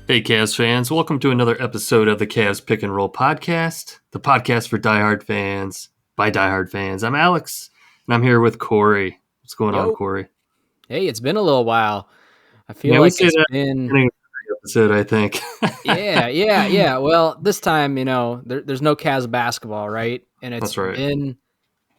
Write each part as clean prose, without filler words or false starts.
Hey, Cavs fans. Welcome to another episode of the Cavs Pick and Roll podcast, the podcast for diehard fans by diehard fans. I'm Alex, and I'm here with Corey. What's going on, Yo. Corey? Hey, it's been a little while. I feel Yeah, we like say it's that at the been, beginning of every episode, I think. yeah. Well, this time, there's no Cavs basketball, right? And it's That's right. been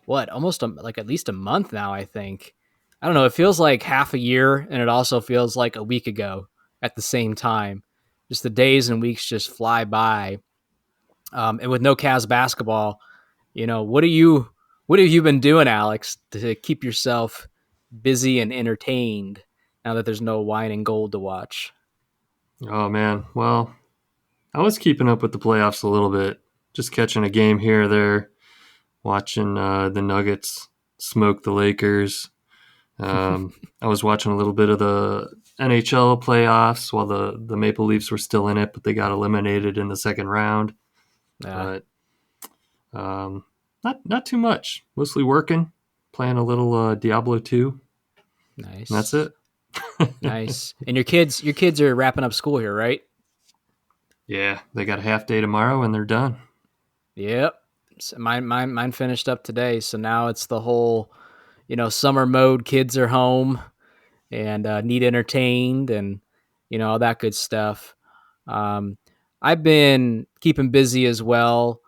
almost like at least a month now, I think. I don't know. It feels like half a year, and it also feels like a week ago at the same time. Just the days and weeks just fly by. And with no Cavs basketball, what have you been doing, Alex, to keep yourself busy and entertained now that there's no wine and gold to watch? Oh, man. Well, I was keeping up with the playoffs a little bit, just catching a game here or there, watching the Nuggets smoke the Lakers. I was watching a little bit of the NHL playoffs while the Maple Leafs were still in it, but they got eliminated in the second round. But not too much. Mostly working, playing a little Diablo 2. Nice. And that's it. Nice. And your kids are wrapping up school here, right? Yeah, they got a half day tomorrow and they're done. Yep. So mine finished up today, so now it's the whole, summer mode. Kids are home and need entertained, and all that good stuff. I've been keeping busy as well,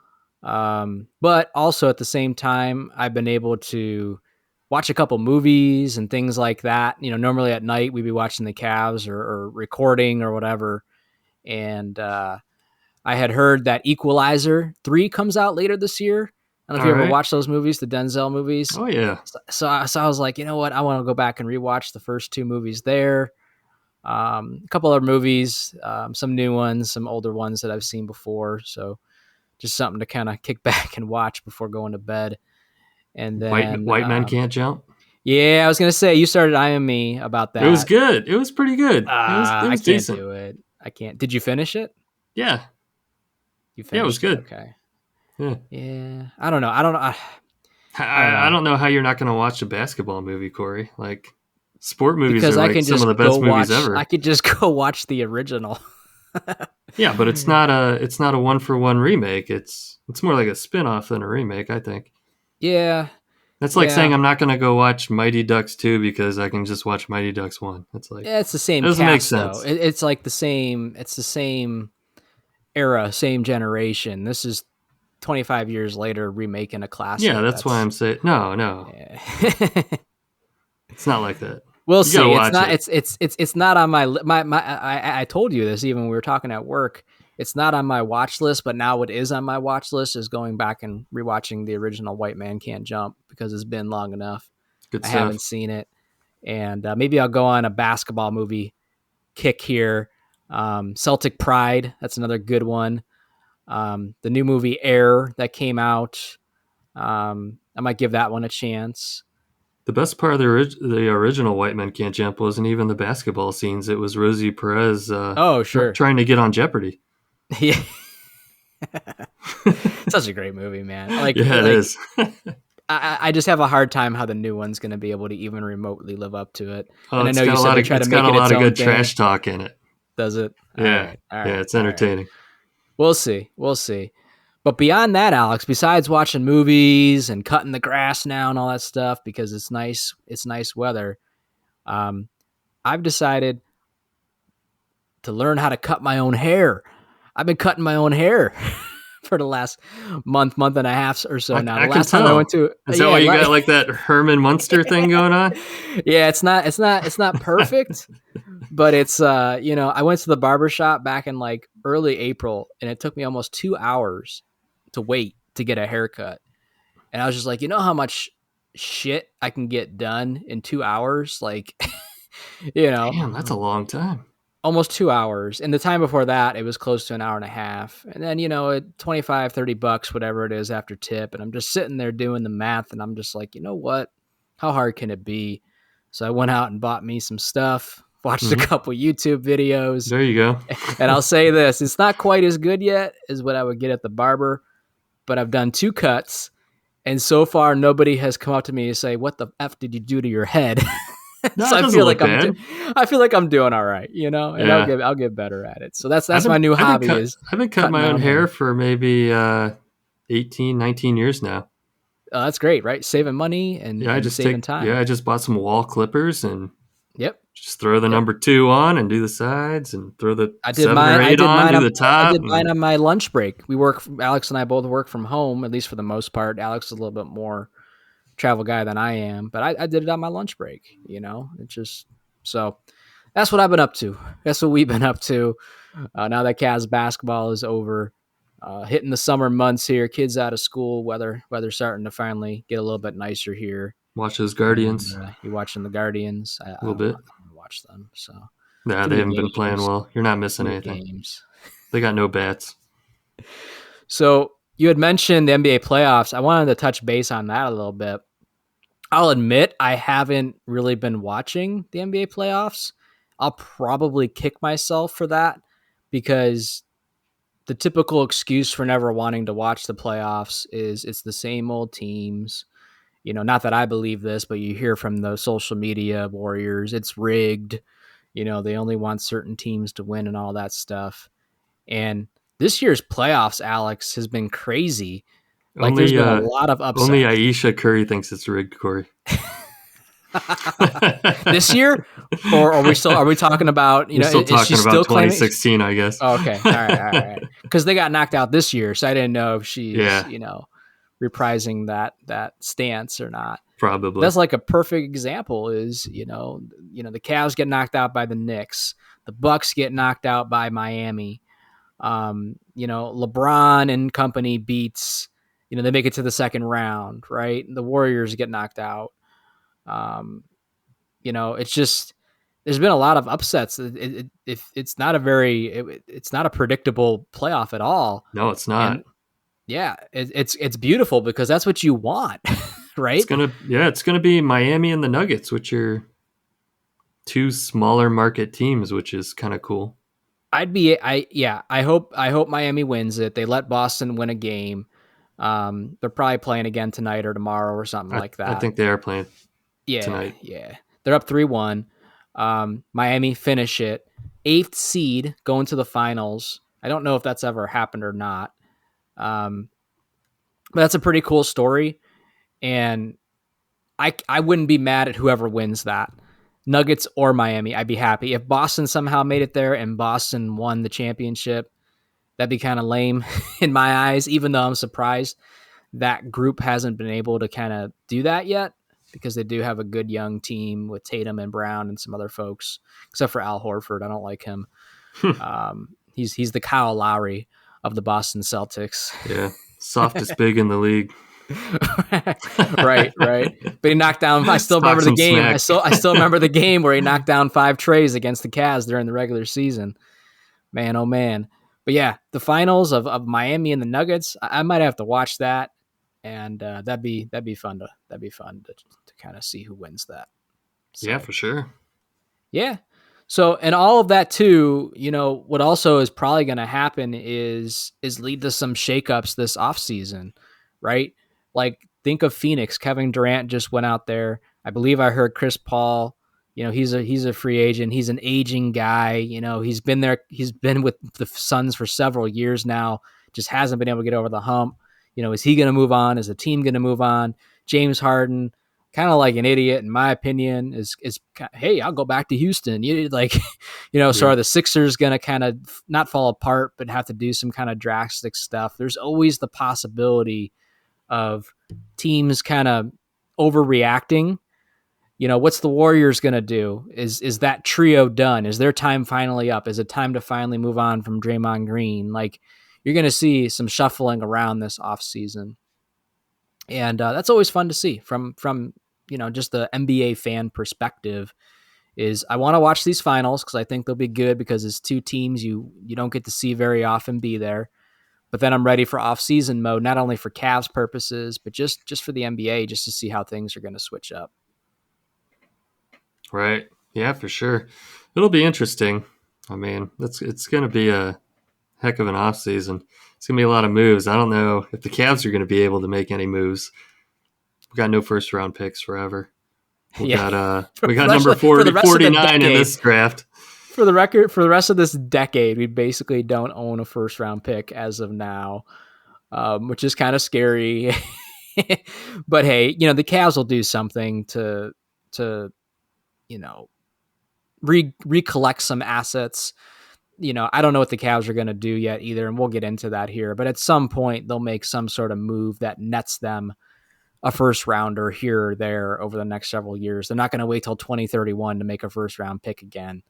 but also at the same time, I've been able to watch a couple movies and things like that. Normally at night we'd be watching the Cavs or recording or whatever, and I had heard that Equalizer 3 comes out later this year. I don't know if you ever watched those movies, the Denzel movies. Oh, yeah. So I was like, you know what? I want to go back and rewatch the first two movies there. A couple other movies, some new ones, some older ones that I've seen before. So just something to kind of kick back and watch before going to bed. And then White Men Can't Jump. Yeah, I was going to say, you started eyeing me about that. It was good. It was pretty good. It was I can't decent. do it. I can't. Did you finish it? Yeah. You finished Yeah, it was good. Okay. Yeah. I don't know. I don't know how you're not going to watch a basketball movie, Corey. Like, sport movies because are I like can some just of the best movies watch, ever. I could just go watch the original. Yeah, but it's not a one-for-one remake. It's more like a spin-off than a remake, I think. Yeah. That's like saying I'm not going to go watch Mighty Ducks 2 because I can just watch Mighty Ducks 1. It's like, it's the same it doesn't make cast, sense. though. It's like the same era, same generation. This is 25 years later remaking a classic. Yeah, that's why I'm saying no. Yeah. It's not like that. We'll see. It's not on I told you this even when we were talking at work. It's not on my watch list, but now what is on my watch list is going back and rewatching the original White Man Can't Jump because it's been long enough. Good I stuff. haven't seen it. And maybe I'll go on a basketball movie kick here. Celtic Pride, that's another good one. The new movie Air that came out. I might give that one a chance. The best part of the original White Men Can't Jump wasn't even the basketball scenes. It was Rosie Perez trying to get on Jeopardy. Yeah. Such a great movie, man. It is. I just have a hard time how the new one's going to be able to even remotely live up to it. Oh, and I know you said they try to make it its own thing. It's got a lot of good trash talk in it. Does it? Yeah. All right. Yeah, it's entertaining. Right. We'll see. But beyond that, Alex, besides watching movies and cutting the grass now and all that stuff, because it's nice weather, I've decided to learn how to cut my own hair. I've been cutting my own hair for the last month and a half or so now. I can tell. Is that why you got like that Herman Munster thing going on? Yeah, it's not perfect, but it's I went to the barbershop back in like early April, and it took me almost 2 hours to wait to get a haircut. And I was just like, how how shit I can get done in 2 hours? Like, Damn, that's a long time. Almost 2 hours. And the time before that, it was close to an hour and a half. And then, at $25-$30, whatever it is after tip. And I'm just sitting there doing the math. And I'm just like, you know what? How hard can it be? So I went out and bought me some stuff, watched a couple YouTube videos. There you go. And I'll say this, it's not quite as good yet as what I would get at the barber, but I've done 2 cuts. And so far, nobody has come up to me and say, what the F did you do to your head? No, So it I doesn't feel look like bad. I feel like I'm doing all right, and Yeah. I'll get better at it. So that's my new I've been hobby is cutting cutting my my own own hair hair. for maybe 18, 19 years now. That's great, right? Saving money Yeah, and saving I time. just bought some wall clippers and Yep, just throw the yep. number 2 on and do the sides and throw the 7 or 8 on, do the I top did mine and on my lunch break. Alex and I both work from home, at least for the most part. Alex is a little bit more travel guy than I am, but I did it on my lunch break. It just so that's what I've been up to. That's what we've been up to. Now that Cavs basketball is over, hitting the summer months here, kids out of school, weather starting to finally get a little bit nicer here, watch those and Guardians you're watching the Guardians. a little bit. I don't watch them, so Nah, too they many haven't been playing games, well. You're not too missing many anything. games. They got no bats. So you had mentioned the NBA playoffs. I wanted to touch base on that a little bit. I'll admit I haven't really been watching the NBA playoffs. I'll probably kick myself for that because the typical excuse for never wanting to watch the playoffs is it's the same old teams. Not that I believe this, but you hear from the social media warriors, it's rigged. They only want certain teams to win and all that stuff. And this year's playoffs, Alex, has been crazy. Like there's Only been a lot of only upsets. Aisha Curry thinks it's rigged, Corey. This year, or are we talking about, We're still is she talking about still claiming? 2016, I guess. Oh, okay. All right. All right. Because they got knocked out this year. So I didn't know if she's, Yeah, reprising that stance or not. probably. That's like a perfect example is, the Cavs get knocked out by the Knicks. The Bucks get knocked out by Miami. LeBron and company beats, they make it to the second round, right? The Warriors get knocked out. Um, it's just there's been a lot of upsets. It's not it's not a predictable playoff at all. No, it's And not. yeah, it's beautiful because that's what you want, right? It's gonna be Miami and the Nuggets, which are two smaller market teams, which is kind of cool. I hope Miami wins it. They let Boston win a game. They're probably playing again tonight or tomorrow or something like I that. think they are playing Yeah, tonight. yeah. They're up 3-1. Miami finish it. 8th seed going to the finals. I don't know if that's ever happened or not. Um, but that's a pretty cool story. And I wouldn't be mad at whoever wins that. Nuggets or Miami, I'd be happy. If Boston somehow made it there and Boston won the championship, that'd be kind of lame in my eyes, even though I'm surprised that group hasn't been able to kind of do that yet because they do have a good young team with Tatum and Brown and some other folks, except for Al Horford. I don't like him. He's the Kyle Lowry of the Boston Celtics. Yeah, softest big in the league. Right. But he knocked down. I still remember Talk the some game. smack. I still remember the game where he knocked down 5 trays against the Cavs during the regular season. Man, oh man. But yeah, the finals of Miami and the Nuggets. I might have to watch that, and that'd be fun to kind of see who wins that. Yeah, So for sure. yeah. So and all of that too, what also is probably going to happen is lead to some shakeups this offseason, right? Like think of Phoenix. Kevin Durant just went out there. I believe I heard Chris Paul. He's a free agent. He's an aging guy. He's been there. He's been with the Suns for several years now. Just hasn't been able to get over the hump. Is he going to move on? Is the team going to move on? James Harden, kind of like an idiot in my opinion, is hey, I'll go back to Houston. So Yeah. are the Sixers going to kind of not fall apart but have to do some kind of drastic stuff? There's always the possibility of teams kind of overreacting. What's the Warriors going to do? Is that trio done? Is their time finally up? Is it time to finally move on from Draymond Green? Like you're going to see some shuffling around this offseason. And that's always fun to see from just the NBA fan perspective. Is I want to watch these finals because I think they'll be good because it's two teams you don't get to see very often be there. But then I'm ready for off-season mode, not only for Cavs purposes, but just for the NBA, just to see how things are going to switch up. Right. Yeah, for sure. It'll be interesting. I mean, it's going to be a heck of an off season. It's going to be a lot of moves. I don't know if the Cavs are going to be able to make any moves. We've got no first round picks forever. We Yeah. got For we the got rest number of, for the rest of the 49 in decade, this draft. for the record, for the rest of this decade, we basically don't own a first round pick as of now, which is kind of scary. But hey, the Cavs will do something to recollect some assets. I don't know what the Cavs are going to do yet either, and we'll get into that here. But at some point, they'll make some sort of move that nets them a first rounder here or there over the next several years. They're not going to wait till 2031 to make a first round pick again.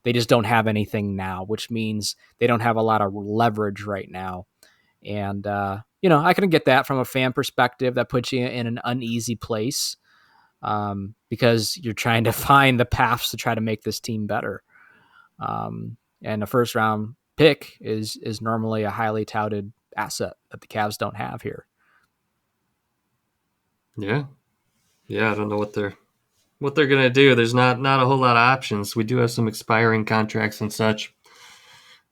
They just don't have anything now, which means they don't have a lot of leverage right now. And, I can get that from a fan perspective. That puts you in an uneasy place because you're trying to find the paths to try to make this team better. And a first round pick is normally a highly touted asset that the Cavs don't have here. Yeah. I don't know what they're gonna do. There's not a whole lot of options. We do have some expiring contracts and such,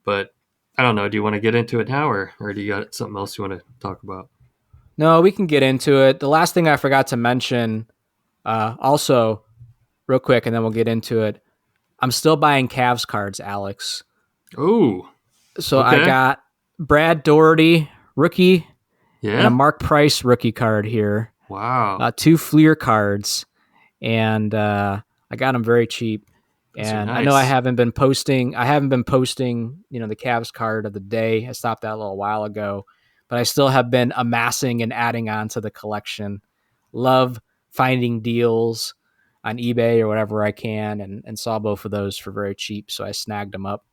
but I don't know. Do you want to get into it now, or do you got something else you want to talk about? No, we can get into it. The last thing I forgot to mention, also, real quick, and then we'll get into it. I'm still buying Cavs cards, Alex. Oh, So I okay. got Brad Doherty rookie and a Yeah. Mark Price rookie card here. Wow. 2 Fleer cards, and I got them very cheap. Those are And I know I nice. haven't been posting. The Cavs card of the day. I stopped that a little while ago, but I still have been amassing and adding on to the collection. Love finding deals on eBay or whatever I can, and saw both of those for very cheap, so I snagged them up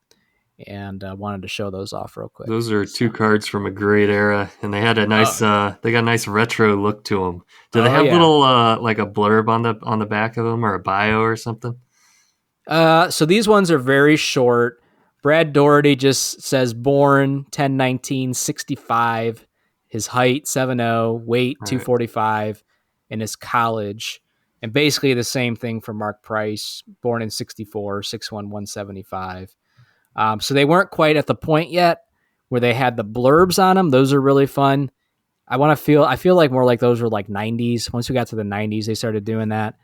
and wanted to show those off real quick. Those are two So, cards from a great era, and they had a nice. oh, They got a nice retro look to them. Do they oh have yeah. little like a blurb on the back of them or a bio or something? So these ones are very short. Brad Doherty just says born 10/19/65, his height 7'0", weight All right. 245, and his college. And basically the same thing for Mark Price, born in 64, 6'1", 175. So they weren't quite at the point yet where they had the blurbs on them. Those are really fun. I feel like more like those were like 90s. Once we got to the 90s, they started doing that.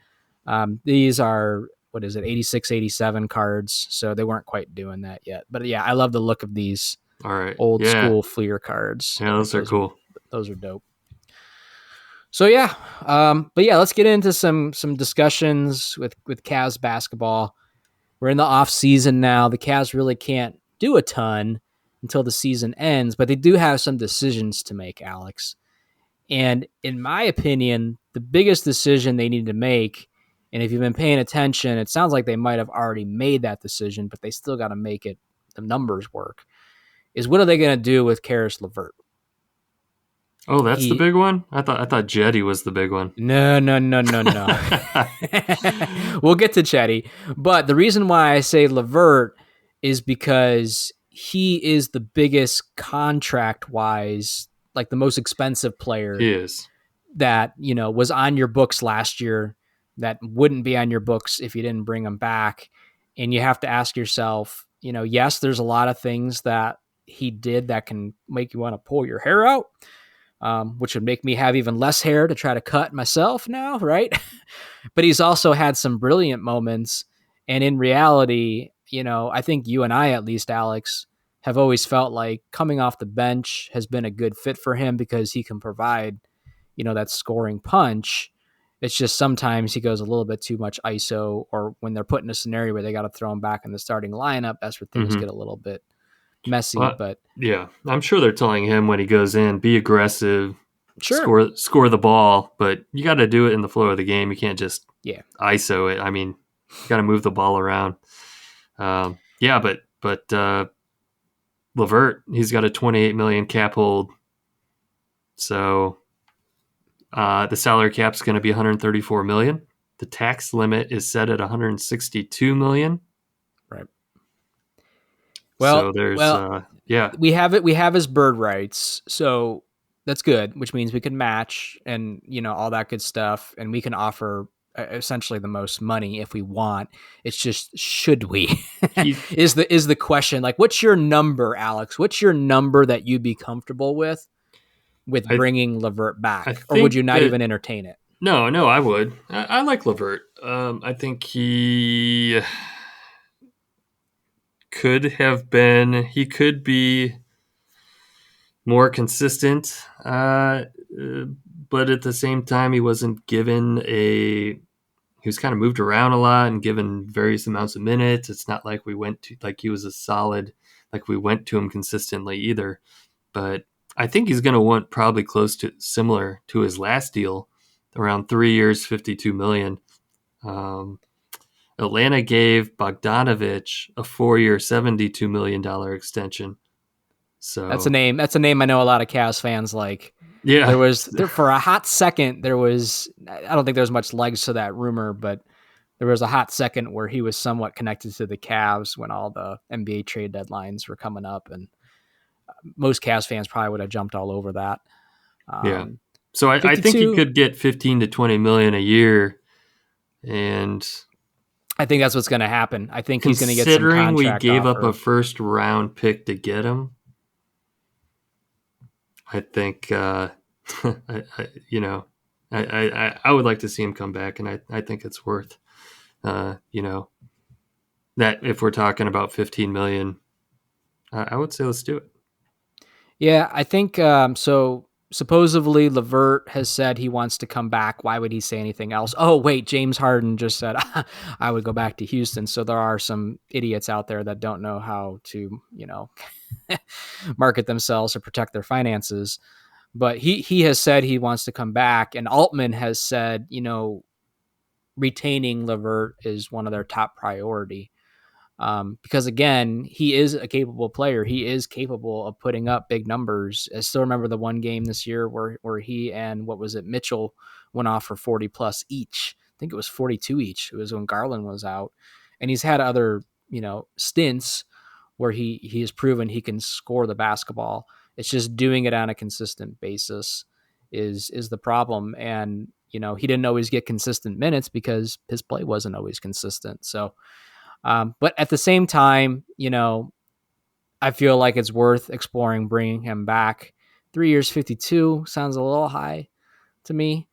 These are, what is it, 86, 87 cards. So they weren't quite doing that yet. But yeah, I love the look of these All right. old Yeah. school Fleer cards. Yeah. Like Those are cool. those are dope. So yeah, but yeah, let's get into some discussions with Cavs basketball. We're in the off season now. The Cavs really can't do a ton until the season ends, but they do have some decisions to make, Alex. And in my opinion, the biggest decision they need to make, and if you've been paying attention, it sounds like they might have already made that decision, but they still got to make it, the numbers work, is what are they going to do with Karis LeVert? Oh, that's the He, big one. I thought Jetty was the big one. no. We'll get to Chetty. But the reason why I say LeVert is because he is the biggest contract wise, like the most expensive player He is. that was on your books last year that wouldn't be on your books if you didn't bring him back. And you have to ask yourself, yes, there's a lot of things that he did that can make you want to pull your hair out, which would make me have even less hair to try to cut myself now, right? But he's also had some brilliant moments, and in reality, I think you and I, at least, Alex, have always felt like coming off the bench has been a good fit for him because he can provide that scoring punch. It's just sometimes he goes a little bit too much ISO, or when they're put in a scenario where they got to throw him back in the starting lineup, that's where things Mm-hmm. get a little bit messy. Well, But yeah, I'm sure they're telling him when he goes in, be aggressive, sure, score the ball, but you got to do it in the flow of the game. You can't just yeah, ISO it. I mean, you got to move the ball around. Yeah, but Levert, he's got a 28 million cap hold, so the salary cap's going to be 134 million. The tax limit is set at 162 million. right. So Well, there's well, yeah. we have it. We have his bird rights, so that's good. Which means we can match and all that good stuff, and we can offer essentially the most money if we want. It's just should we He is the question. Like, what's your number, Alex? What's your number that you'd be comfortable with I bringing Levert I back, or would think you not that even entertain it? No, I would. I like Levert. I think he could have been. He could be more consistent, but at the same time, he wasn't given a. He was kind of moved around a lot and given various amounts of minutes. It's not like we went to like he was a solid, like we went to him consistently either. But I think he's going to want probably close to similar to his last deal, around 3 years, 52 million. Um, Atlanta gave Bogdanovich a 4 year, $72 million extension. That's a So name. That's a name I know a lot of Cavs fans like. yeah, For a hot second there was. I don't think there's much legs to that rumor, but there was a hot second where he was somewhat connected to the Cavs when all the NBA trade deadlines were coming up, and most Cavs fans probably would have jumped all over that. yeah. Um, So I think he 52. could get 15 to 20 million a year, and I think that's what's going to happen. I think he's going to get some considering we contract gave up a offer. first round pick to get him, I think you know, I would like to see him come back, and I think it's worth you know, that if we're talking about 15 million, I would say let's do it. Yeah, I think so. Supposedly, Levert has said he wants to come back. Why would he say anything else? Oh, wait, James Harden just said I would go back to Houston. So there are some idiots out there that don't know how to, market themselves or protect their finances. But he has said he wants to come back, and Altman has said, retaining Levert is one of their top priority. Because again, he is a capable player. He is capable of putting up big numbers. I still remember the one game this year where he and what was it, Mitchell went off for 40 plus each. I think it was 42 each. It was when Garland was out. And he's had other, stints where he has proven he can score the basketball. It's just doing it on a consistent basis is the problem. And, he didn't always get consistent minutes because his play wasn't always consistent. So but at the same time, I feel like it's worth exploring bringing him back. 3 years, 52 sounds a little high to me.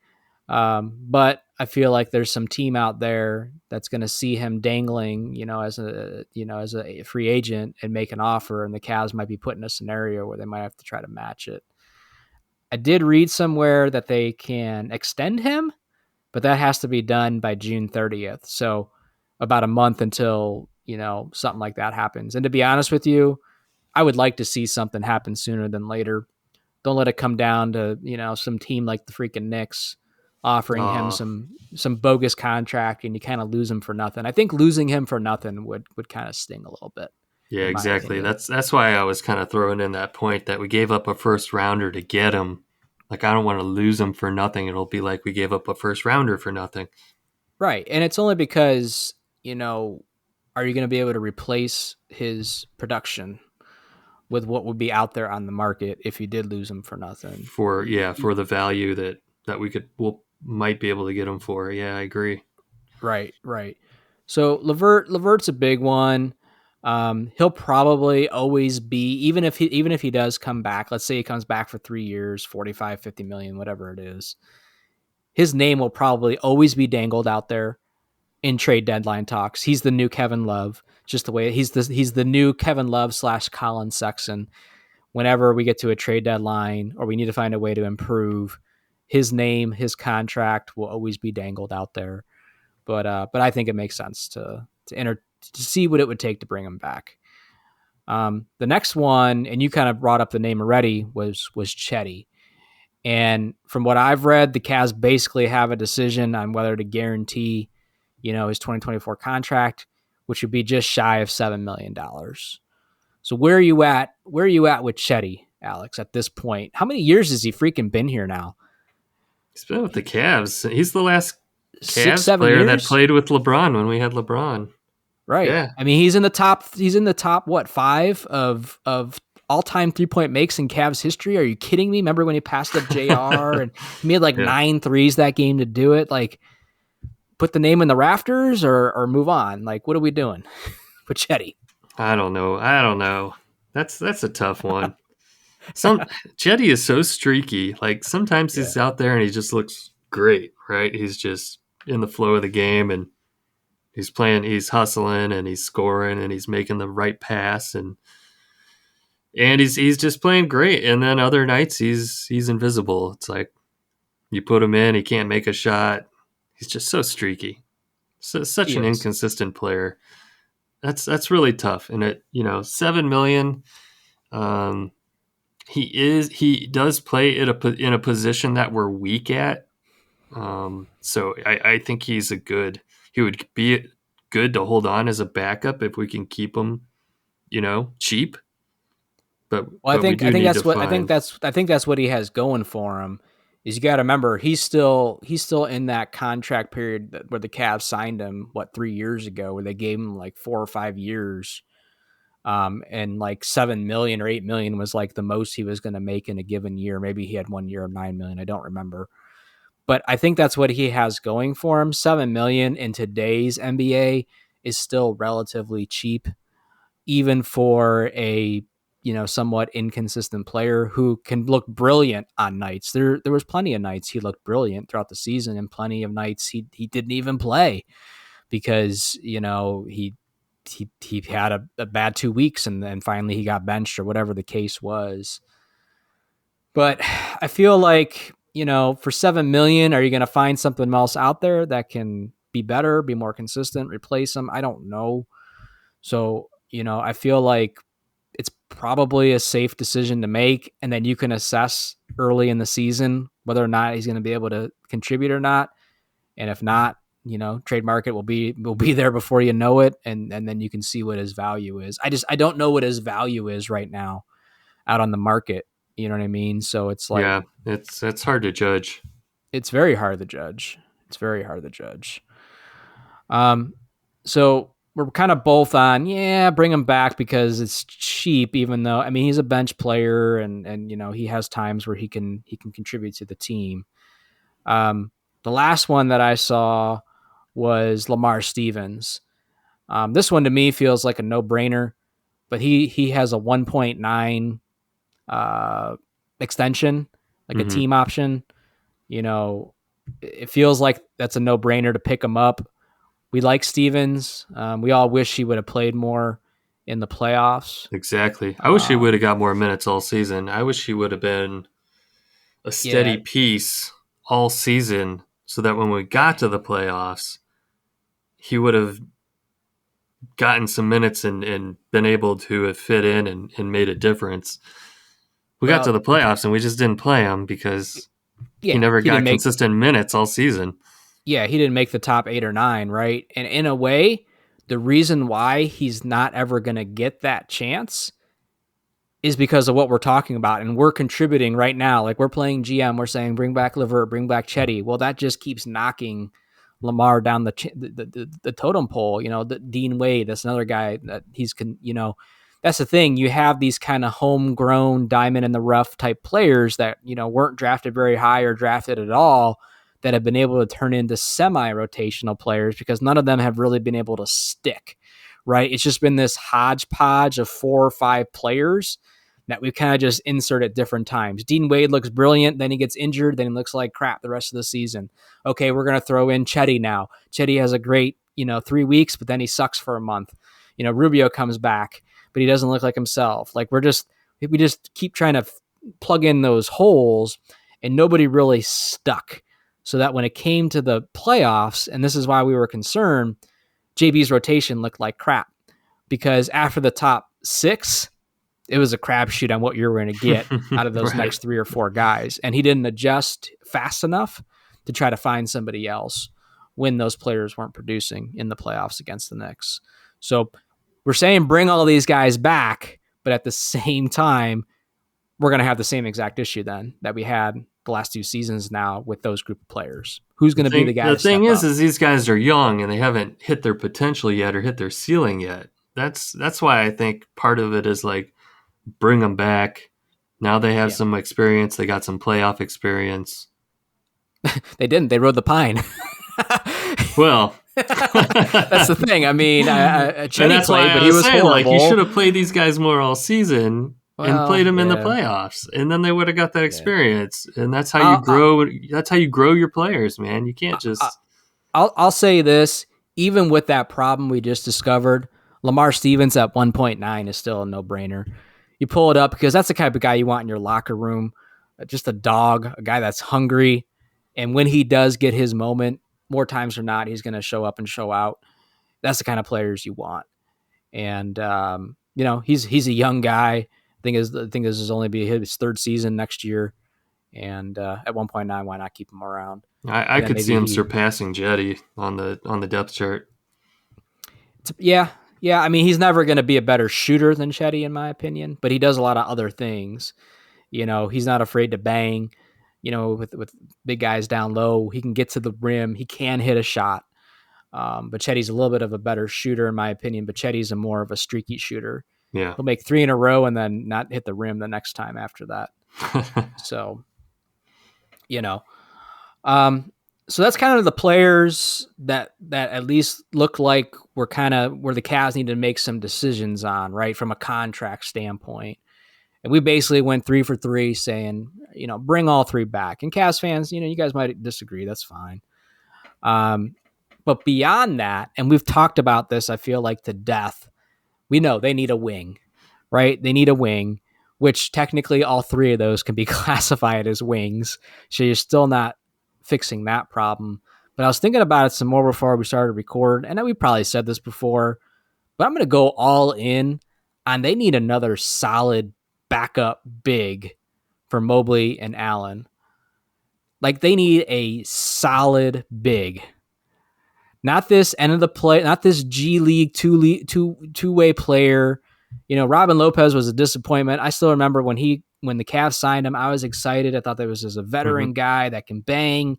But I feel like there's some team out there that's going to see him dangling, as a free agent and make an offer, and the Cavs might be put in a scenario where they might have to try to match it. I did read somewhere that they can extend him, but that has to be done by June 30th. So about a month until, something like that happens. And to be honest with you, I would like to see something happen sooner than later. Don't let it come down to, some team like the freaking Knicks offering him Uh, some bogus contract and you kind of lose him for nothing. I think losing him for nothing would kind of sting a little bit, yeah, in my exactly. opinion. That's why I was kind of throwing in that point that we gave up a first rounder to get him. Like I don't want to lose him for nothing. It'll be like we gave up a first rounder for nothing. Right. And it's only because, are you going to be able to replace his production with what would be out there on the market if you did lose him for nothing? For for the value that we could might be able to get him for. Yeah, I agree. Right, right. So Levert's a big one. He'll probably always be, even if he does come back, let's say he comes back for 3 years, 45, 50 million, whatever it is, his name will probably always be dangled out there in trade deadline talks. He's the new Kevin Love, just the way he's the new Kevin Love / Colin Sexton. Whenever we get to a trade deadline or we need to find a way to improve, his name, his contract will always be dangled out there. But I think it makes sense to see what it would take to bring him back. The next one, and you kind of brought up the name already, was Chetty. And from what I've read, the Cavs basically have a decision on whether to guarantee, his 2024 contract, which would be just shy of $7 million. So where are you at? Where are you at with Chetty, Alex, at this point? How many years has he freaking been here now? He's been with the Cavs. He's the last Six, Cavs seven player that years? played with LeBron when we had LeBron. Right. Yeah, I mean, he's in the top. He's in the top. What, five of all time 3-point makes in Cavs history? Are you kidding me? Remember when he passed up Jr. and he made like yeah. 9 threes that game to do it? Like, put the name in the rafters or move on. Like, what are we doing? Pachetti. I don't know. I don't know. That's a tough one. Some Jetty is so streaky. Like sometimes Yeah. he's out there and he just looks great. right? He's just in the flow of the game, and he's hustling, and he's scoring, and he's making the right pass, and he's just playing great. And then other nights he's invisible. It's like you put him in, he can't make a shot. He's just so streaky. Such He an is. inconsistent player. That's really tough. And at 7 million, um, he does play in a position that we're weak at. So I think he would be good to hold on as a backup if we can keep him, cheap. But Well, but we do I think need to that's what find. I think that's what he has going for him. Is you got to remember he's still in that contract period where the Cavs signed him 3 years ago, where they gave him like 4 or 5 years, and like 7 million or 8 million was like the most he was going to make in a given year. Maybe he had 1 year of 9 million. I don't remember, but I think that's what he has going for him. 7 million in today's NBA is still relatively cheap, even for a somewhat inconsistent player who can look brilliant on nights. There was plenty of nights he looked brilliant throughout the season, and plenty of nights he didn't even play because he had a bad 2 weeks, and then finally he got benched or whatever the case was. But I feel like, for 7 million, are you going to find something else out there that can be better, be more consistent, replace him? I don't know. So, I feel like it's probably a safe decision to make, and then you can assess early in the season whether or not he's going to be able to contribute or not. And if not, trade market will be there before you know it, and then you can see what his value is. I don't know what his value is right now out on the market. You know what I mean? So it's like Yeah, it's hard to judge. it's very hard to judge. It's very hard to judge. Um, so we're kind of both on, yeah, bring him back because it's cheap. Even though, I mean, he's a bench player, and he has times where he can contribute to the team. The last one that I saw was Lamar Stevens. This one to me feels like a no brainer, but he has a 1.9 extension, like a Hmm. team option. It feels like that's a no brainer to pick him up. We like Stevens. We all wish he would have played more in the playoffs. Exactly. I wish he would Um, have got more minutes all season. I wish he would have been a steady yeah, piece all season, so that when we got to the playoffs, he would have gotten some minutes and been able to have fit in and made a difference. We got to well, the playoffs and we just didn't play him because he yeah, never he didn't got make. consistent minutes all season. Yeah, he didn't make the top 8 or 9, right? And in a way, the reason why he's not ever going to get that chance is because of what we're talking about, and we're contributing right now. Like, we're playing GM, we're saying bring back Levert, bring back Chetty. Well, that just keeps knocking Lamar down the totem pole. Dean Wade, that's another guy that that's the thing. You have these kind of homegrown diamond in the rough type players that weren't drafted very high or drafted at all, that have been able to turn into semi-rotational players because none of them have really been able to stick. Right? It's just been this hodgepodge of 4 or 5 players that we've kind of just insert at different times. Dean Wade looks brilliant, then he gets injured, then he looks like crap the rest of the season. Okay, we're going to throw in Chetty now. Chetty has a great, 3 weeks, but then he sucks for a month. Rubio comes back, but he doesn't look like himself. Like, we just keep trying to plug in those holes, and nobody really stuck. So that when it came to the playoffs, and this is why we were concerned, JB's rotation looked like crap because after the top 6, it was a crapshoot on what you were going to get out of those Right. next 3 or 4 guys. And he didn't adjust fast enough to try to find somebody else when those players weren't producing in the playoffs against the Knicks. So we're saying bring all these guys back, but at the same time, we're going to have the same exact issue then that we had the last 2 seasons now with those group of players. Who's The going to be the thing guy the to thing step up? is these guys are young and they haven't hit their potential yet or hit their ceiling yet. That's why I think part of it is like bring them back. Now they have Yeah. some experience. They got some playoff experience. They didn't. They rode the pine. Well, That's the thing. I mean, and Chetty that's why played, but I he was was saying like you should horrible. have played these guys more all season and played Well, them in the yeah, playoffs, and then they would have got that yeah. experience. And that's how you I'll, grow. That's how you grow your players, man. You can't I'll, just. I'll say this: even with that problem we just discovered, Lamar Stevens at 1.9 is still a no-brainer. You pull it up because that's the type of guy you want in your locker room. Just a dog, a guy that's hungry, and when he does get his moment, more times than not, he's going to show up and show out. That's the kind of players you want. And he's a young guy. I think this is only be his third season next year. And at 1.9, why not keep him around? I And then could see maybe him he surpassing Jetty on the depth chart. Yeah, yeah. I mean, he's never going to be a better shooter than Chetty, in my opinion, but he does a lot of other things. He's not afraid to bang. With big guys down low, he can get to the rim. He can hit a shot. But Chetty's a little bit of a better shooter, in my opinion. But Chetty's a more of a streaky shooter. Yeah. He'll make 3 in a row and then not hit the rim the next time after that. So, you know, Um, so that's kind of the players that at least look like we're kind of where the Cavs need to make some decisions on, right, from a contract standpoint. And we basically went 3 for 3, saying, bring all 3 back. And Cavs fans, you guys might disagree. That's fine. But beyond that, and we've talked about this, I feel like to death. We know they need a wing, right? They need a wing, which technically all 3 of those can be classified as wings. So you're still not fixing that problem. But I was thinking about it some more before we started to record. And we probably said this before, but I'm going to go all in on they need another solid backup big for Mobley and Allen. Like they need a solid big. Not this end of the play, not this G League two-way player. Robin Lopez was a disappointment. I still remember when the Cavs signed him, I was excited. I thought that was just a veteran guy that can bang.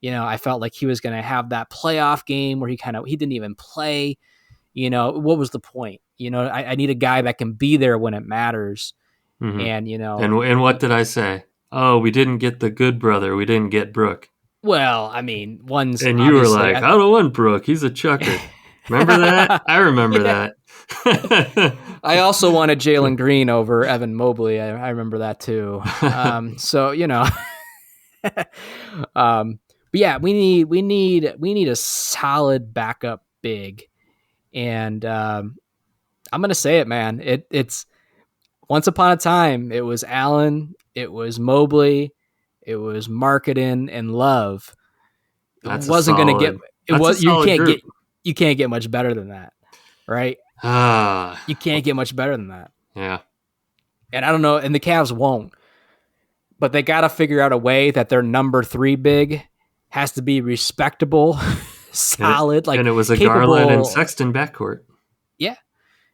I felt like he was going to have that playoff game where he didn't even play. What was the point? I need a guy that can be there when it matters. Mm-hmm. And and what did I say? Oh, we didn't get the good brother. We didn't get Brooke. Well, I mean, one's And you were obviously. like, I don't want Brooke. He's a chucker. Remember that? I remember that. I also wanted Jalen Green over Evan Mobley. I remember that too. So but yeah, we need a solid backup big, and I'm gonna say it, man. It's once upon a time it was Allen, it was Mobley, it was Marketing and Love. It That's a wasn't gonna get solid. it That's a was solid group. you can't get much better than that, right? You can't get much better than that. Yeah. And I don't know, and the Cavs won't. But they got to figure out a way that their number 3 big has to be respectable, solid, and it was a capable. Garland and Sexton backcourt. Yeah.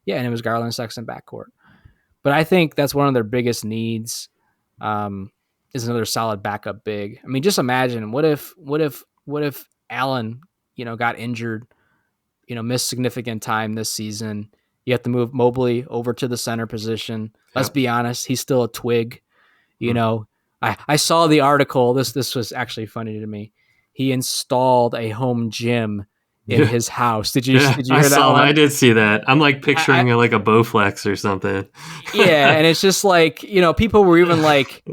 Yeah, and it was Garland and Sexton backcourt. But I think that's one of their biggest needs is another solid backup big. I mean, just imagine what if Allen, got injured, missed significant time this season. You have to move Mobley over to the center position. Let's be honest, he's still a twig. I saw the article. This was actually funny to me. He installed a home gym in his house. Did you hear that one? I did see that. I'm like picturing like a Bowflex or something. Yeah, and it's just like, people were even like,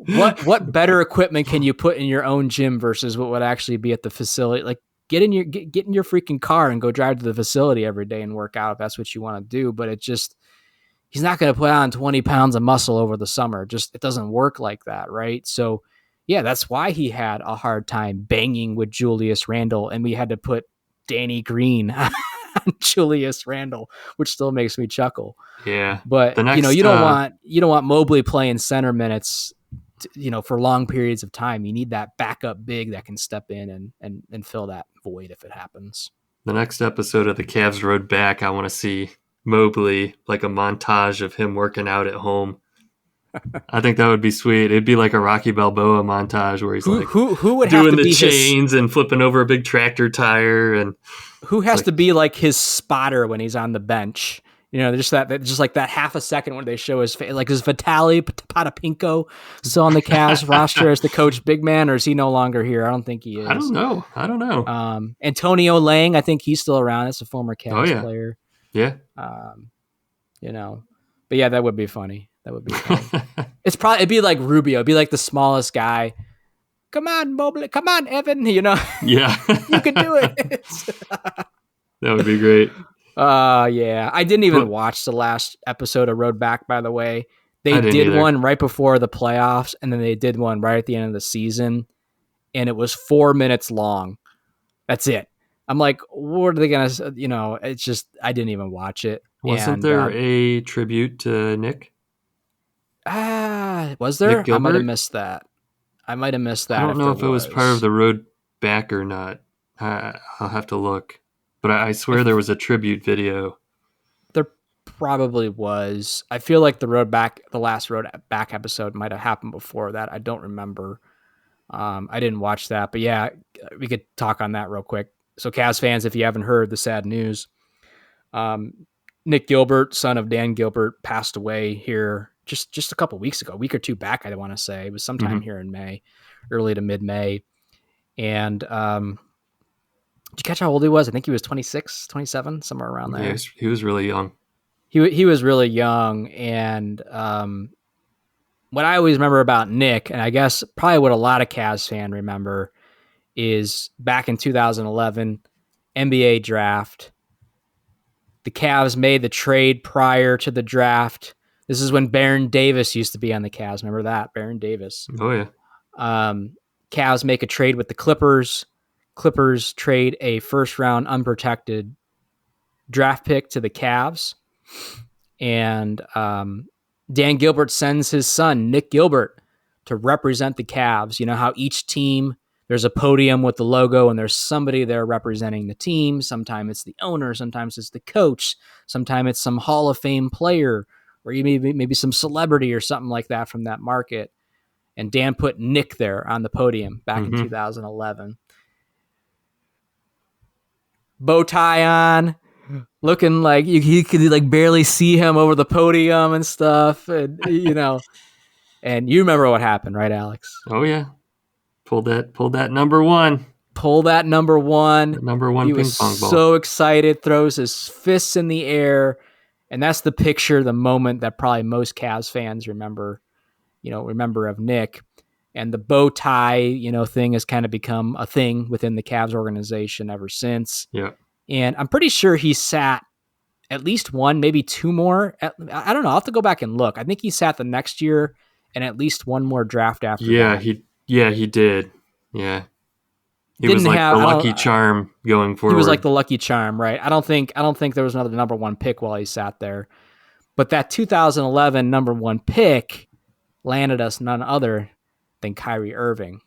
what better equipment can you put in your own gym versus what would actually be at the facility? Like get in your freaking car and go drive to the facility every day and work out if that's what you want to do. But he's not going to put on 20 pounds of muscle over the summer. Just, it doesn't work like that. Right. So yeah, that's why he had a hard time banging with Julius Randle. And we had to put Danny Green on Julius Randle, which still makes me chuckle. Yeah. But you don't want Mobley playing center minutes, for long periods of time. You need that backup big that can step in and fill that void if it happens. The next episode of the Cavs Road Back, I want to see Mobley, like a montage of him working out at home. I think that would be sweet. It'd be like a Rocky Balboa montage where he's who would doing have to the be chains and flipping over a big tractor tire, and who has to be like his spotter when he's on the bench. Just like that half a second when they show his face, like is Vitaly Potapinko still on the Cavs roster as the coach big man, or is he no longer here? I don't think he is. I don't know. Antonio Lang, I think he's still around. That's a former Cavs player. Yeah. But yeah, that would be funny. That would be funny. It'd be like Rubio. It'd be like the smallest guy. Come on, Mobley. Come on, Evan. Yeah. You could do it. That would be great. Yeah. I didn't even But watch the last episode of Road Back, by the way. They I didn't did either. one right before the playoffs, and then they did one right at the end of the season, and it was 4 minutes long. That's it. I'm like, what are they going to, it's just, I didn't even watch it. Wasn't And, there a tribute to Nick? was Nick there? I might have Gilbert? missed that. I might have missed I that don't if know there if it was part of was. the road back or not. I'll have to look. But I swear there If was a tribute video. there probably was. I feel like the last Road Back episode might have happened before that. I don't remember. I didn't watch that, but yeah, we could talk on that real quick. So, Cavs fans, if you haven't heard the sad news, Nick Gilbert, son of Dan Gilbert, passed away here just a couple weeks ago, a week or two back, I want to say. It was sometime Mm-hmm. here in May, early to mid-May. And did you catch how old he was? I think he was 26, 27, somewhere around Yeah, there. he was really young. He was really young, and what I always remember about Nick, and I guess probably what a lot of Cavs fans remember, is back in 2011 NBA draft. The Cavs made the trade prior to the draft. This is when Baron Davis used to be on the Cavs. Remember that? Baron Davis. Oh, yeah. Cavs make a trade with the Clippers. Clippers trade a first-round unprotected draft pick to the Cavs. And Dan Gilbert sends his son, Nick Gilbert, to represent the Cavs. You know how each team, there's a podium with the logo and there's somebody there representing the team. Sometimes it's the owner, sometimes it's the coach, sometimes it's some Hall of Fame player, or maybe some celebrity or something like that from that market. And Dan put Nick there on the podium back in Mm-hmm. 2011. Bow tie on, looking like you could like barely see him over the podium and stuff. And, and you remember what happened, right, Alex? Oh, yeah. Pulled that number one. Pull that number one. That number one He was ping pong ball. so excited, throws his fists in the air. And that's the picture, the moment that probably most Cavs fans remember of Nick. And the bow tie, thing has kind of become a thing within the Cavs organization ever since. Yeah. And I'm pretty sure he sat at least one, maybe two more. I don't know. I'll have to go back and look. I think he sat the next year and at least one more draft after that. He did. Yeah. He Didn't was like have the I lucky don't- charm going forward. He was like the lucky charm, right? I don't think there was another number one pick while he sat there. But that 2011 number one pick landed us none other than Kyrie Irving,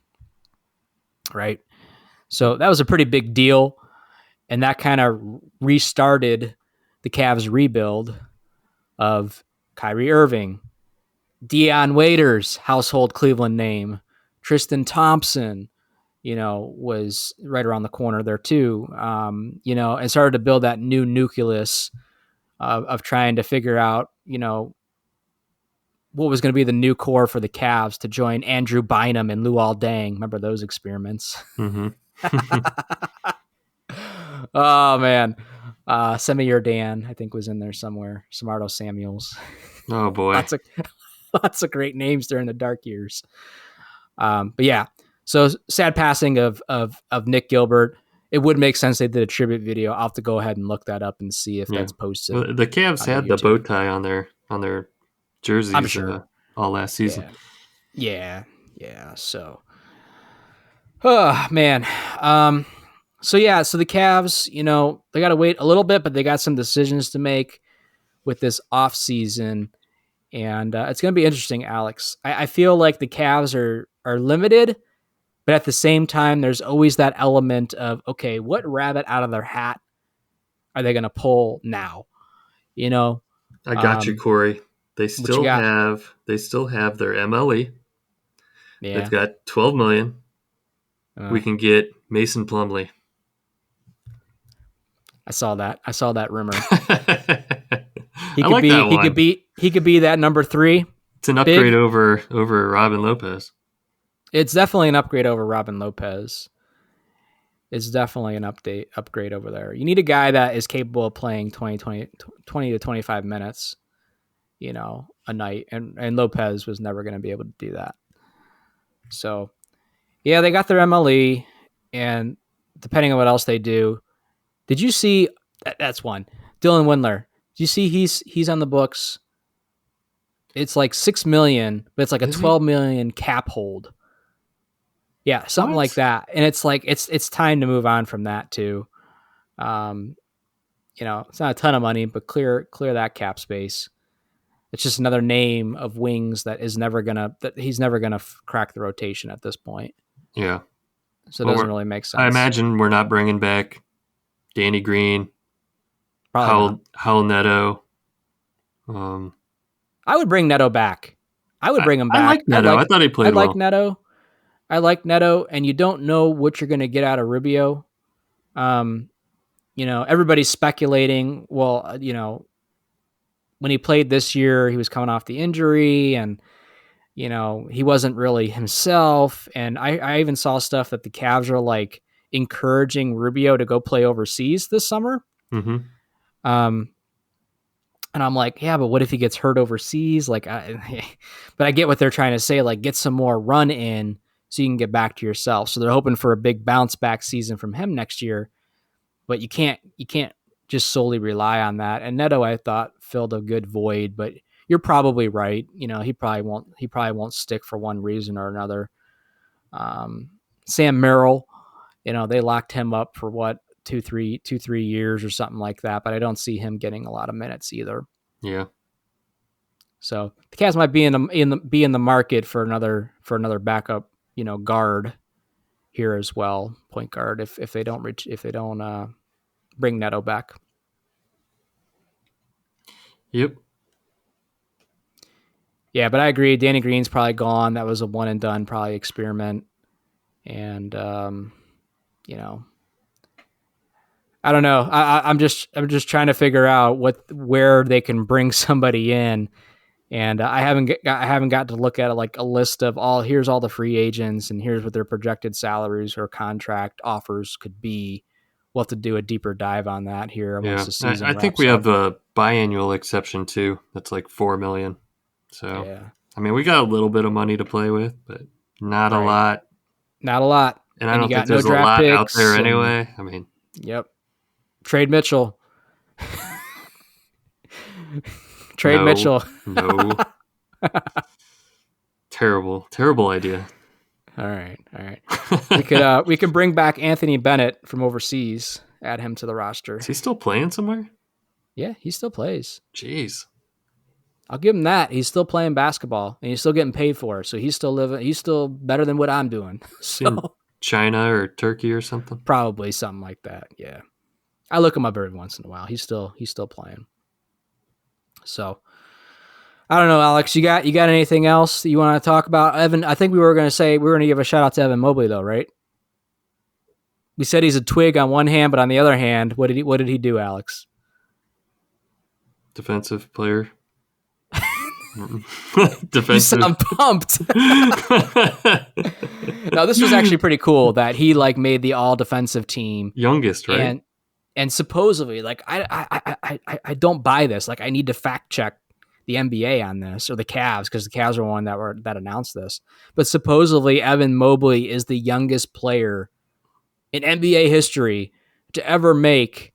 right? So that was a pretty big deal. And that kind of restarted the Cavs rebuild of Kyrie Irving, Deion Waiters, household Cleveland name, Tristan Thompson, was right around the corner there too, and started to build that new nucleus of trying to figure out, what was going to be the new core for the Cavs to join Andrew Bynum and Luol Deng. Remember those experiments? Mm-hmm. Oh, man. Semir Dan, I think, was in there somewhere. Samardo Samuels. Oh, boy. Lots of great names during the dark years. But yeah, so sad passing of Nick Gilbert. It would make sense they did a tribute video. I'll have to go ahead and look that up and see if that's posted. Well, the Cavs had the bow tie on their jerseys. I'm sure. All last season. Yeah. So, oh man. So the Cavs, they got to wait a little bit, but they got some decisions to make with this off season, and it's going to be interesting, Alex. I feel like the Cavs are limited, but at the same time, there's always that element of, okay, what rabbit out of their hat are they going to pull now? I got you, Corey. They still got? have their MLE. Yeah. They've got $12 million. We can get Mason Plumlee. I saw that rumor. He could be that number 3. It's an upgrade over Robin Lopez. It's definitely an upgrade over Robin Lopez. It's definitely an upgrade over there. You need a guy that is capable of playing 20 to 25 minutes. a night, and Lopez was never going to be able to do that. So yeah, they got their MLE, and depending on what else they do, did you see? That's one. Dylan Windler. Did you see he's on the books? It's like 6 million, but it's like a Is he? 12 million cap hold. Yeah, something like What? that. And it's like it's time to move on from that too. Um, it's not a ton of money, but clear that cap space. It's just another name of wings that he's never gonna crack the rotation at this point. Yeah. So it Well, doesn't really make I sense. imagine we're not bringing back Danny Green, Probably not. Howell Neto. Um, I would bring Neto back. I would bring him I like back. Neto. I thought he I played like well. Neto. I like Neto, and you don't know what you're going to get out of Rubio. Um, everybody's speculating. Well, when he played this year, he was coming off the injury, and he wasn't really himself. And I even saw stuff that the Cavs are like encouraging Rubio to go play overseas this summer. Mm-hmm. Um, and I'm like, yeah, but what if he gets hurt overseas? Like, but I get what they're trying to say. Like, get some more run in so you can get back to yourself. So they're hoping for a big bounce back season from him next year. But you can't just solely rely on that. And Neto, I thought, filled a good void. But you're probably right. He probably won't stick for one reason or another. Sam Merrill, they locked him up for what 2-3 years or something like that. But I don't see him getting a lot of minutes either. Yeah. So the Cavs might be in the market for another backup, guard here as well, point guard if they don't bring Neto back. Yep. Yeah, but I agree. Danny Green's probably gone. That was a one and done probably experiment, and I don't know. I'm just trying to figure out where they can bring somebody in. And I haven't got to look at it like a list of here's all the free agents and here's what their projected salaries or contract offers could be. We'll have to do a deeper dive on that here once Yeah. the season I think wraps we up. have a biannual exception too. That's like 4 million. So, Yeah, I mean, we got a little bit of money to play with, but not a right. lot. Not a lot, And I and you don't think got no there's a draft lot out there picks. And anyway. I mean, yep, trade Mitchell. Trade no, Mitchell. no. Terrible idea. All right. We could bring back Anthony Bennett from overseas. Add him to the roster. Is he still playing somewhere? Yeah, he still plays. Jeez. I'll give him that. He's still playing basketball and he's still getting paid for it. So he's still living. He's still better than what I'm doing. Is he in So China or Turkey or something? probably something like that. Yeah, I look him up every once in a while. He's still playing. So I don't know, Alex. You got anything else that you want to talk about, Evan? I think we were going to give a shout out to Evan Mobley though, right? We said he's a twig on one hand, but on the other hand, what did he do, Alex? Defensive player. You Defensive. sound pumped. No, this was actually pretty cool that he like made the all defensive team. Youngest, right? And supposedly, like I don't buy this. Like I need to fact check the NBA on this or the Cavs because the Cavs are one that announced this. But supposedly Evan Mobley is the youngest player in NBA history to ever make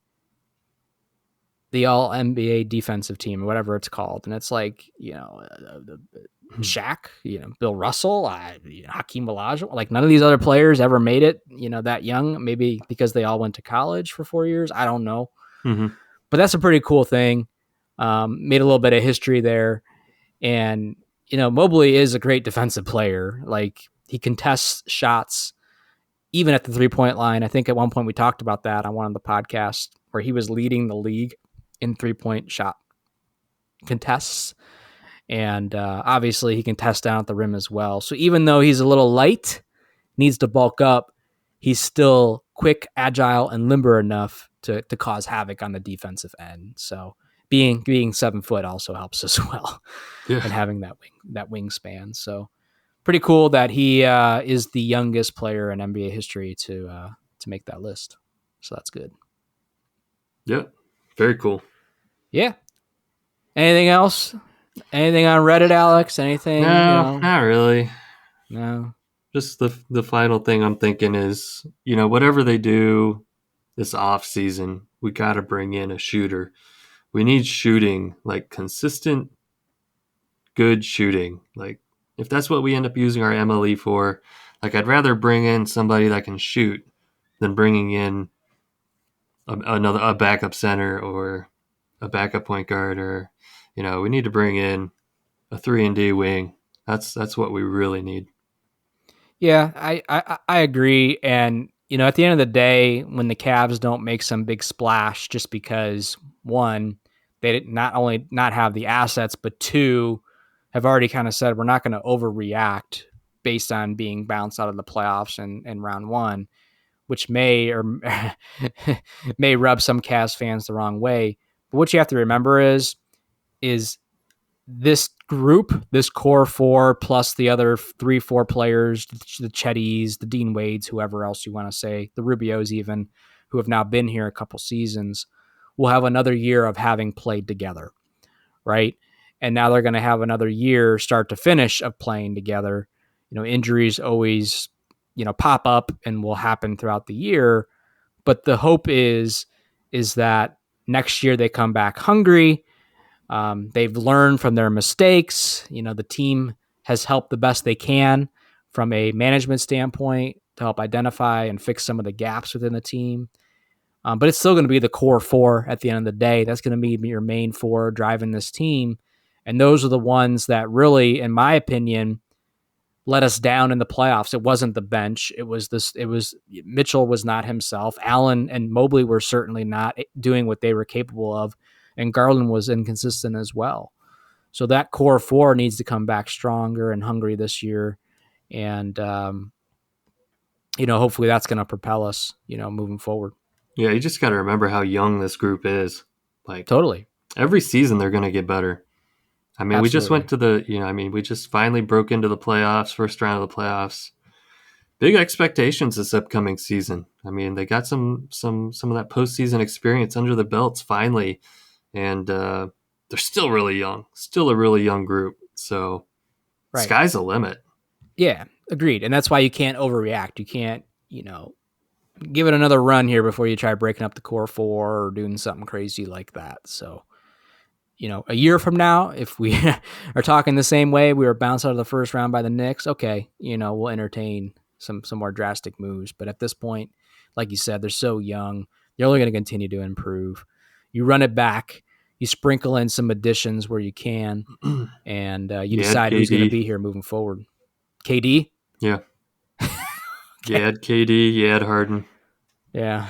the all NBA defensive team, or whatever it's called. And it's like, Shaq, Bill Russell, Hakeem Olajuwon, like none of these other players ever made it, that young, maybe because they all went to college for 4 years. I don't know, Mm-hmm. but that's a pretty cool thing. Made a little bit of history there. And, Mobley is a great defensive player. Like he contests shots even at the 3-point line. I think at one point we talked about that on one of the podcasts where he was leading the league in 3-point shot contests. And obviously he can test down at the rim as well. So even though he's a little light, needs to bulk up, he's still quick, agile, and limber enough to cause havoc on the defensive end. So being 7 foot also helps as well. Yeah. And having that wingspan. So pretty cool that he is the youngest player in NBA history to make that list. So that's good. Yeah. Very cool. Yeah. Anything else Anything on Reddit, Alex? Anything, No, not really. No. Just the final thing I'm thinking is, whatever they do this off season, we got to bring in a shooter. We need shooting, like consistent, good shooting. Like if that's what we end up using our MLE for, like I'd rather bring in somebody that can shoot than bringing in a backup center or a backup point guard, or we need to bring in a 3-and-D wing. That's what we really need. Yeah, I agree. And, at the end of the day, when the Cavs don't make some big splash just because, one, they did not only not have the assets, but two, have already kind of said we're not going to overreact based on being bounced out of the playoffs in round one, which may or may rub some Cavs fans the wrong way. But what you have to remember is this group, this core four plus the other 3-4 players, the Chettys, the Dean Wades, whoever else you want to say, the Rubios even, who have now been here a couple seasons, will have another year of having played together, right? And now they're going to have another year, start to finish, of playing together. Injuries always, pop up and will happen throughout the year, but the hope is that next year they come back hungry. They've learned from their mistakes. The team has helped the best they can from a management standpoint to help identify and fix some of the gaps within the team. But it's still going to be the core four at the end of the day. That's going to be your main four driving this team. And those are the ones that really, in my opinion, let us down in the playoffs. It wasn't the bench. It was Mitchell was not himself. Allen and Mobley were certainly not doing what they were capable of. And Garland was inconsistent as well. So that core four needs to come back stronger and hungry this year. And, hopefully that's going to propel us, moving forward. Yeah, you just got to remember how young this group is. Like Totally. every season they're going to get better. I mean, we just Absolutely. went to we just finally broke into the playoffs, first round of the playoffs. Big expectations this upcoming season. I mean, they got some of that postseason experience under the belts finally, and they're still really young, still a really young group. So, Right. sky's the limit. Yeah, agreed. And that's why you can't overreact. You can't, give it another run here before you try breaking up the core four or doing something crazy like that. So, a year from now, if we are talking the same way, we were bounced out of the first round by the Knicks, okay, we'll entertain some more drastic moves. But at this point, like you said, they're so young. They're only going to continue to improve. You run it back, you sprinkle in some additions where you can, and you decide who's going to be here moving forward. KD? Yeah. You had KD, you had Harden. Yeah.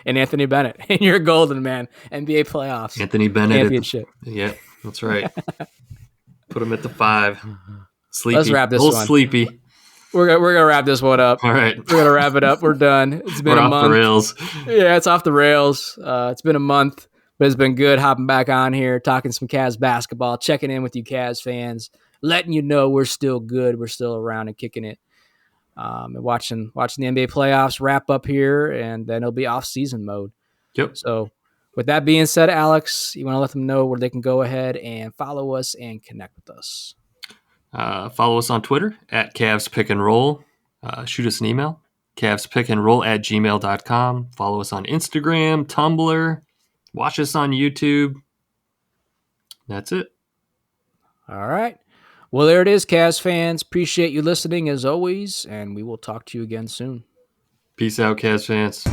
And Anthony Bennett. And you're golden, man. NBA playoffs. Anthony Bennett. Championship. Yeah, that's right. Put him at the 5. Sleepy. Let's wrap this one. Sleepy. We're gonna wrap this one up. All right. We're gonna wrap it up. We're done. It's been a month. Off the rails. Yeah, it's off the rails. It's been a month, but it's been good hopping back on here, talking some Cavs basketball, checking in with you Cavs fans, letting you know we're still good, we're still around and kicking it. And watching the NBA playoffs wrap up here, and then it'll be off-season mode. Yep. So with that being said, Alex, you want to let them know where they can go ahead and follow us and connect with us? Follow us on Twitter at Cavs Pick and Roll. Shoot us an email, cavspickandroll@gmail.com. Follow us on Instagram, Tumblr. Watch us on YouTube. That's it. All right. Well, there it is, Cavs fans. Appreciate you listening as always, and we will talk to you again soon. Peace out, Cavs fans.